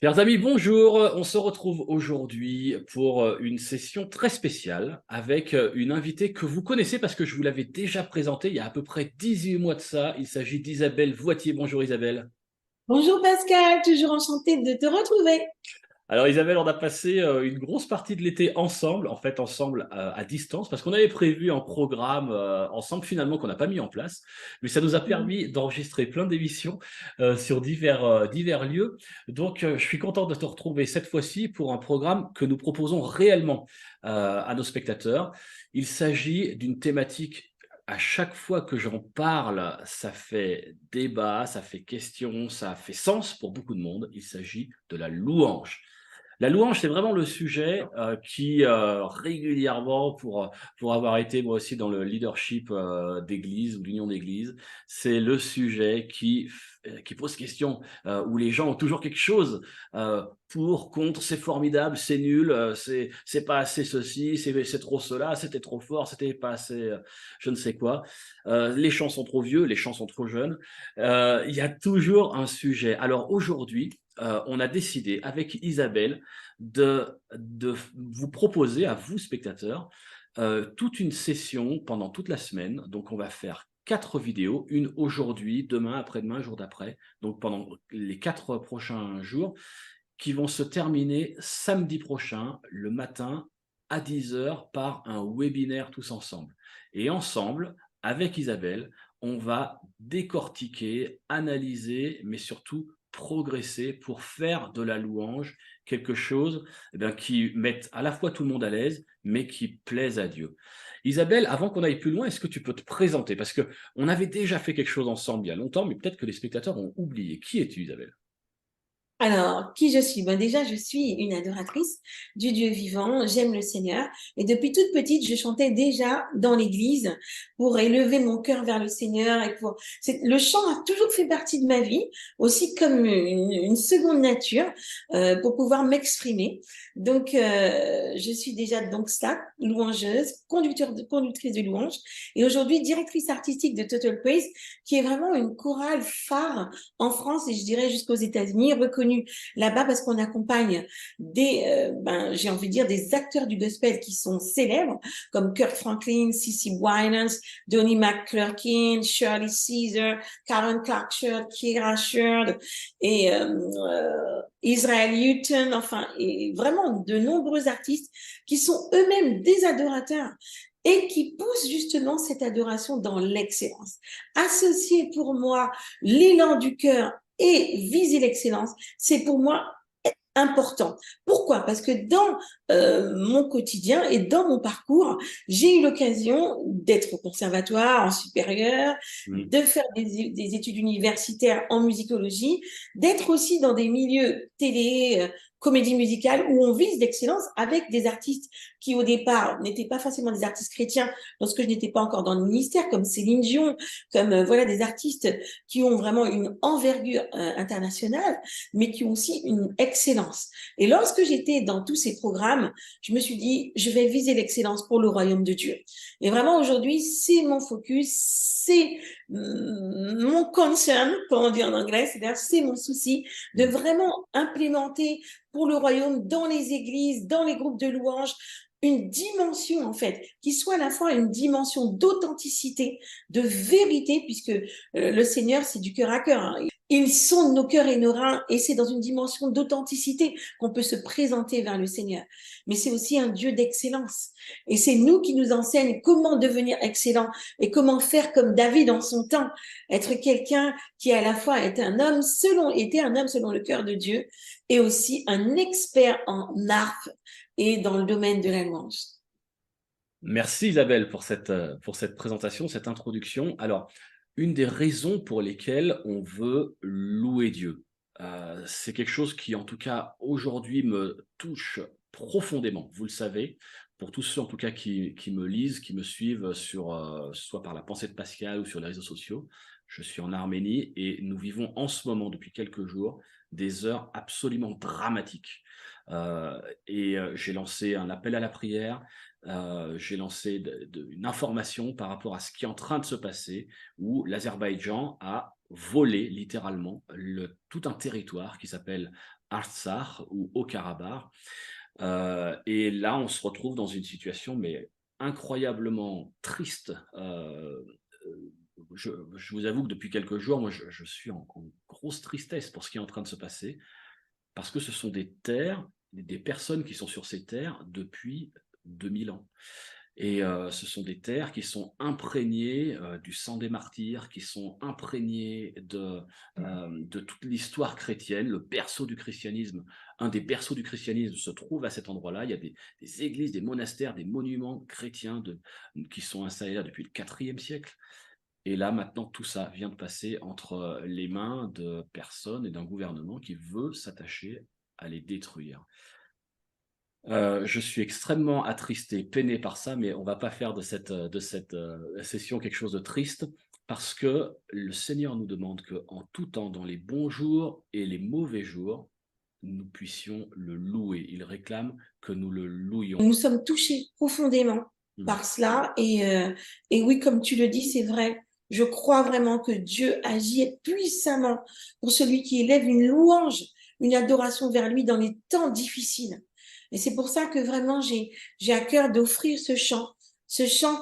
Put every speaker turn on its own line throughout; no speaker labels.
Chers amis, bonjour. On se retrouve aujourd'hui pour une session très spéciale avec une invitée que vous connaissez parce que je vous l'avais déjà présentée il y a à peu près 18 mois de ça. Il s'agit d'Isabelle Voitier. Bonjour Isabelle.
Bonjour Pascal, toujours enchantée de te retrouver.
Alors Isabelle, on a passé une grosse partie de l'été ensemble, en fait ensemble à distance, parce qu'on avait prévu un programme ensemble finalement qu'on n'a pas mis en place, mais ça nous a permis d'enregistrer plein d'émissions sur divers lieux. Donc je suis content de te retrouver cette fois-ci pour un programme que nous proposons réellement à nos spectateurs. Il s'agit d'une thématique. À chaque fois que j'en parle, ça fait débat, ça fait question, ça fait sens pour beaucoup de monde. Il s'agit de la louange. La louange, c'est vraiment le sujet qui régulièrement, pour avoir été moi aussi dans le leadership d'église ou d'union d'église, c'est le sujet qui pose question, où les gens ont toujours quelque chose pour, contre, c'est formidable, c'est nul, c'est pas assez ceci, c'est trop cela, c'était trop fort, c'était pas assez je ne sais quoi. Les chants sont trop vieux, les chants sont trop jeunes. Il y a toujours un sujet. Alors aujourd'hui, on a décidé avec Isabelle de vous proposer à vous, spectateurs, toute une session pendant toute la semaine. Donc, on va faire 4 vidéos, une aujourd'hui, demain, après-demain, jour d'après, donc pendant les 4 prochains jours, qui vont se terminer samedi prochain, le matin, à 10 heures, par un webinaire tous ensemble. Et ensemble, avec Isabelle, on va décortiquer, analyser, mais surtout progresser pour faire de la louange quelque chose qui mette à la fois tout le monde à l'aise, mais qui plaise à Dieu. Isabelle, avant qu'on aille plus loin, est-ce que tu peux te présenter? Parce que on avait déjà fait quelque chose ensemble il y a longtemps, mais peut-être que les spectateurs ont oublié. Qui es-tu, Isabelle?
Alors, qui je suis? Ben déjà, je suis une adoratrice du Dieu vivant. J'aime le Seigneur. Et depuis toute petite, je chantais déjà dans l'église pour élever mon cœur vers le Seigneur. Le chant a toujours fait partie de ma vie, aussi comme une seconde nature, pour pouvoir m'exprimer. Donc, je suis déjà donc ça, louangeuse, conductrice de louange. Et aujourd'hui, directrice artistique de Total Praise, qui est vraiment une chorale phare en France et je dirais jusqu'aux États-Unis, reconnue là-bas parce qu'on accompagne j'ai envie de dire, des acteurs du gospel qui sont célèbres, comme Kurt Franklin, CeCe Winans, Donnie McClurkin, Shirley Caesar, Karen Clark, Kira Sheard et Israel Houghton, enfin, et vraiment de nombreux artistes qui sont eux-mêmes des adorateurs et qui poussent justement cette adoration dans l'excellence. Associer pour moi l'élan du cœur et viser l'excellence, c'est pour moi important. Pourquoi? Parce que dans mon quotidien et dans mon parcours, j'ai eu l'occasion d'être au conservatoire, en supérieur,
Mm.
de faire des études universitaires en musicologie, d'être aussi dans des milieux télé, comédie musicale où on vise l'excellence avec des artistes qui au départ n'étaient pas forcément des artistes chrétiens lorsque je n'étais pas encore dans le ministère, comme Céline Dion, comme voilà des artistes qui ont vraiment une envergure internationale, mais qui ont aussi une excellence. Et lorsque j'étais dans tous ces programmes, je me suis dit, je vais viser l'excellence pour le royaume de Dieu. Et vraiment aujourd'hui, c'est mon focus, c'est mon concern, comme on dit en anglais, c'est-à-dire c'est mon souci de vraiment implémenter pour le royaume dans les églises, dans les groupes de louanges, une dimension en fait qui soit à la fois une dimension d'authenticité, de vérité, puisque le Seigneur c'est du cœur à cœur. Hein. Ils sont nos cœurs et nos reins, et c'est dans une dimension d'authenticité qu'on peut se présenter vers le Seigneur. Mais c'est aussi un Dieu d'excellence. Et c'est nous qui nous enseigne comment devenir excellent et comment faire comme David en son temps, être quelqu'un qui à la fois était un homme selon le cœur de Dieu et aussi un expert en harpe et dans le domaine de la louange.
Merci Isabelle pour cette présentation, cette introduction. Alors, une des raisons pour lesquelles on veut louer Dieu, c'est quelque chose qui, en tout cas, aujourd'hui me touche profondément. Vous le savez, pour tous ceux, en tout cas, qui me lisent, qui me suivent sur, soit par la pensée de Pascal ou sur les réseaux sociaux, je suis en Arménie et nous vivons en ce moment, depuis quelques jours, des heures absolument dramatiques. J'ai lancé un appel à la prière. j'ai lancé une information par rapport à ce qui est en train de se passer, où l'Azerbaïdjan a volé littéralement tout un territoire qui s'appelle Artsakh ou Haut-Karabakh. Et là, on se retrouve dans une situation mais incroyablement triste. Je vous avoue que depuis quelques jours, moi, je suis en grosse tristesse pour ce qui est en train de se passer, parce que ce sont des terres, des personnes qui sont sur ces terres depuis 2000 ans. Et ce sont des terres qui sont imprégnées du sang des martyrs, qui sont imprégnées de toute l'histoire chrétienne, le berceau du christianisme. Un des berceaux du christianisme se trouve à cet endroit-là. Il y a des églises, des monastères, des monuments chrétiens qui sont installés là depuis le IVe siècle. Et là, maintenant, tout ça vient de passer entre les mains de personnes et d'un gouvernement qui veut s'attacher à les détruire. Je suis extrêmement attristé, peiné par ça, mais on ne va pas faire de cette session quelque chose de triste, parce que le Seigneur nous demande qu'en tout temps, dans les bons jours et les mauvais jours, nous puissions le louer. Il réclame que nous le louions.
Nous sommes touchés profondément par cela. Et oui, comme tu le dis, c'est vrai. Je crois vraiment que Dieu agit puissamment pour celui qui élève une louange, une adoration vers lui dans les temps difficiles. Et c'est pour ça que vraiment j'ai à cœur d'offrir ce chant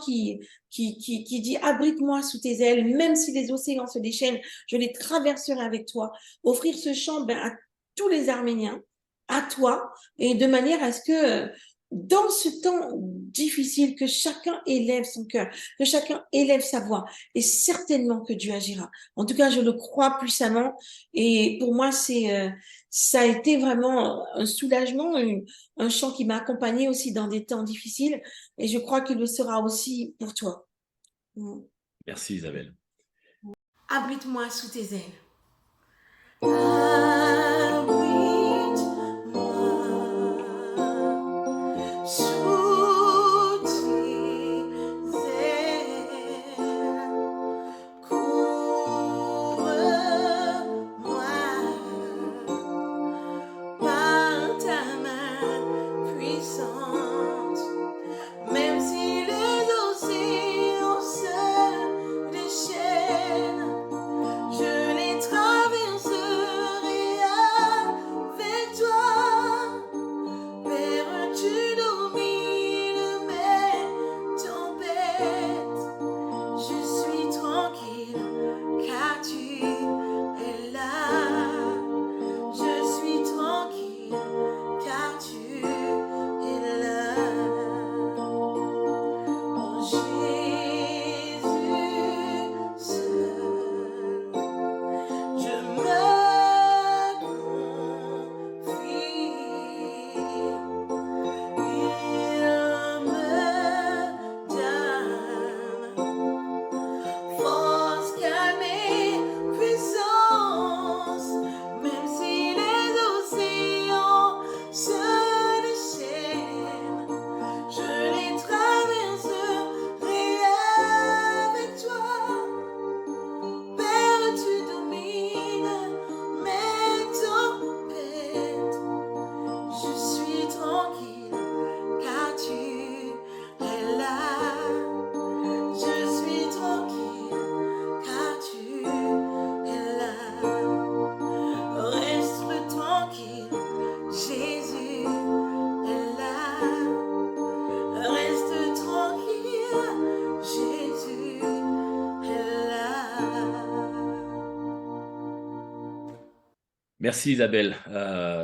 qui dit abrite-moi sous tes ailes, même si les océans se déchaînent, je les traverserai avec toi. Offrir ce chant à tous les Arméniens, à toi, et de manière à ce que dans ce temps difficile, que chacun élève son cœur, que chacun élève sa voix, et certainement que Dieu agira. En tout cas, je le crois puissamment, et pour moi, ça a été vraiment un soulagement, un chant qui m'a accompagné aussi dans des temps difficiles, et je crois qu'il le sera aussi pour toi.
Merci Isabelle.
Abrite-moi sous tes ailes.
Merci Isabelle,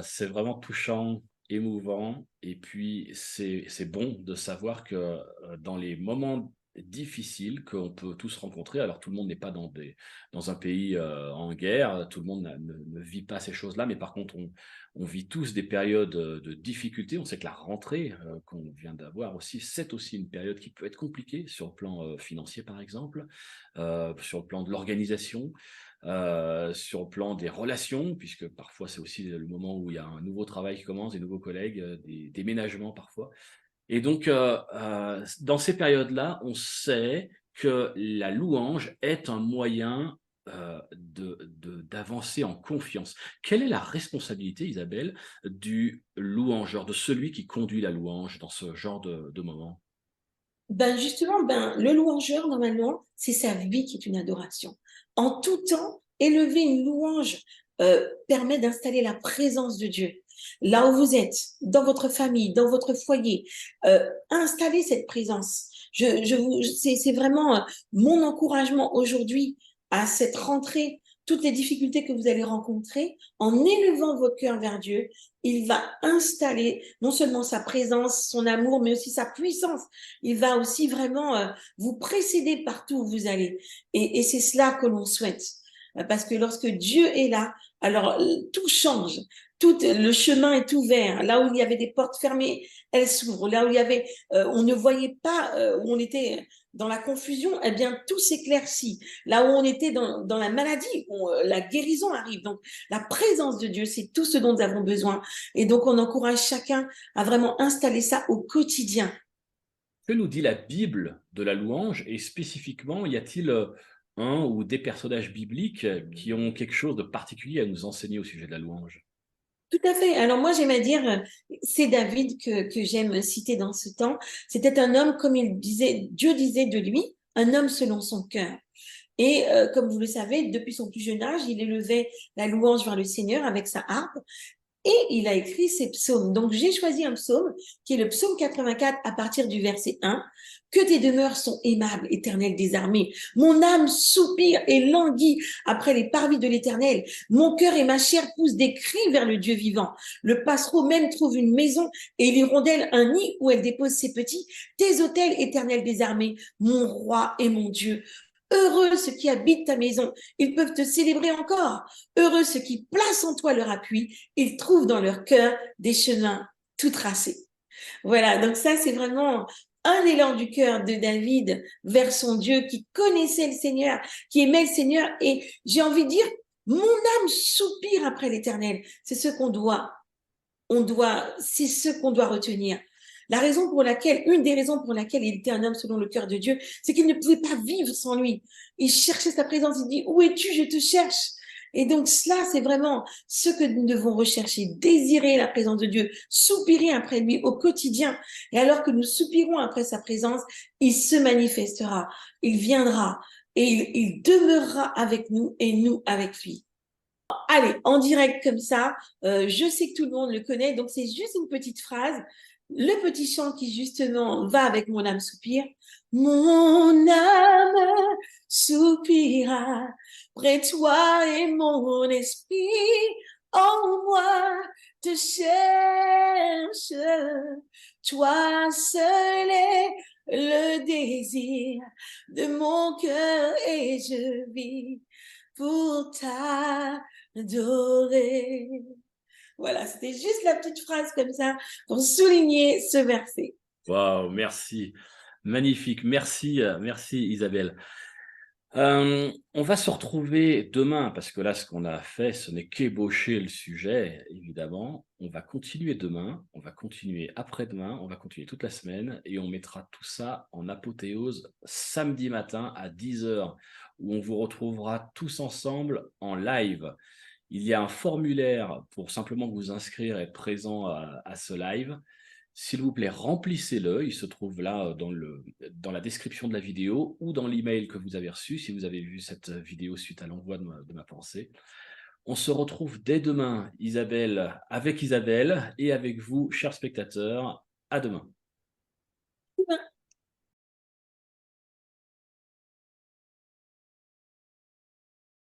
c'est vraiment touchant, émouvant, et puis c'est bon de savoir que dans les moments difficiles qu'on peut tous rencontrer, alors tout le monde n'est pas dans un pays en guerre, tout le monde ne vit pas ces choses-là, mais par contre on vit tous des périodes de difficulté. On sait que la rentrée qu'on vient d'avoir aussi, c'est aussi une période qui peut être compliquée sur le plan financier par exemple, sur le plan de l'organisation. Sur le plan des relations, puisque parfois c'est aussi le moment où il y a un nouveau travail qui commence, des nouveaux collègues, des déménagements parfois. Et donc, dans ces périodes-là, on sait que la louange est un moyen d'avancer en confiance. Quelle est la responsabilité, Isabelle, du louangeur, de celui qui conduit la louange dans ce genre de moment?
Ben justement, ben, le louangeur, normalement, c'est sa vie qui est une adoration. En tout temps, élever une louange permet d'installer la présence de Dieu. Là où vous êtes, dans votre famille, dans votre foyer, installez cette présence. C'est vraiment mon encouragement aujourd'hui à cette rentrée, toutes les difficultés que vous allez rencontrer, en élevant votre cœur vers Dieu, il va installer non seulement sa présence, son amour, mais aussi sa puissance. Il va aussi vraiment vous précéder partout où vous allez. Et c'est cela que l'on souhaite. Parce que lorsque Dieu est là, alors tout change. Tout le chemin est ouvert. Là où il y avait des portes fermées, elles s'ouvrent. Là où il y avait, on ne voyait pas, où on était dans la confusion, eh bien tout s'éclaircit. Là où on était dans la maladie, la guérison arrive. Donc la présence de Dieu, c'est tout ce dont nous avons besoin. Et donc on encourage chacun à vraiment installer ça au quotidien.
Que nous dit la Bible de la louange et spécifiquement, y a-t-il un ou des personnages bibliques qui ont quelque chose de particulier à nous enseigner au sujet de la louange?
Tout à fait. Alors moi, j'aime à dire, c'est David que j'aime citer dans ce temps. C'était un homme, comme il disait, Dieu disait de lui, un homme selon son cœur. Et comme vous le savez, depuis son plus jeune âge, il élevait la louange vers le Seigneur avec sa harpe. Et il a écrit ces psaumes. Donc, j'ai choisi un psaume qui est le psaume 84 à partir du verset 1. Que tes demeures sont aimables, éternel des armées. Mon âme soupire et languit après les parvis de l'éternel. Mon cœur et ma chair poussent des cris vers le Dieu vivant. Le passereau même trouve une maison et l'hirondelle un nid où elle dépose ses petits. Tes autels, éternel des armées, mon roi et mon Dieu. Heureux ceux qui habitent ta maison, ils peuvent te célébrer encore. Heureux ceux qui placent en toi leur appui, ils trouvent dans leur cœur des chemins tout tracés. Voilà, donc ça c'est vraiment un élan du cœur de David vers son Dieu qui connaissait le Seigneur, qui aimait le Seigneur. Et j'ai envie de dire, mon âme soupire après l'Éternel. C'est ce c'est ce qu'on doit retenir. La raison pour laquelle, une des raisons pour laquelle il était un homme selon le cœur de Dieu, c'est qu'il ne pouvait pas vivre sans lui. Il cherchait sa présence. Il dit, où es-tu? Je te cherche. Et donc cela, c'est vraiment ce que nous devons rechercher, désirer la présence de Dieu, soupirer après lui au quotidien. Et alors que nous soupirons après sa présence, il se manifestera, il viendra et il demeurera avec nous et nous avec lui. Allez, en direct comme ça, je sais que tout le monde le connaît, donc c'est juste une petite phrase. Le petit chant qui justement va avec mon âme soupire. Mon âme soupira près de toi et mon esprit en moi te cherche. Toi seul est le désir de mon cœur et je vis pour t'adorer. Voilà, c'était juste la petite phrase comme ça pour souligner ce verset.
Waouh, merci. Magnifique. Merci, merci Isabelle. On va se retrouver demain parce que là, ce qu'on a fait, ce n'est qu'ébaucher le sujet, évidemment. On va continuer demain, on va continuer après-demain, on va continuer toute la semaine et on mettra tout ça en apothéose samedi matin à 10 heures où on vous retrouvera tous ensemble en live. Il y a un formulaire pour simplement vous inscrire et être présent à ce live. S'il vous plaît, remplissez-le. Il se trouve là dans la description de la vidéo ou dans l'email que vous avez reçu si vous avez vu cette vidéo suite à l'envoi de ma pensée. On se retrouve dès demain, Isabelle, avec Isabelle et avec vous, chers spectateurs. À demain.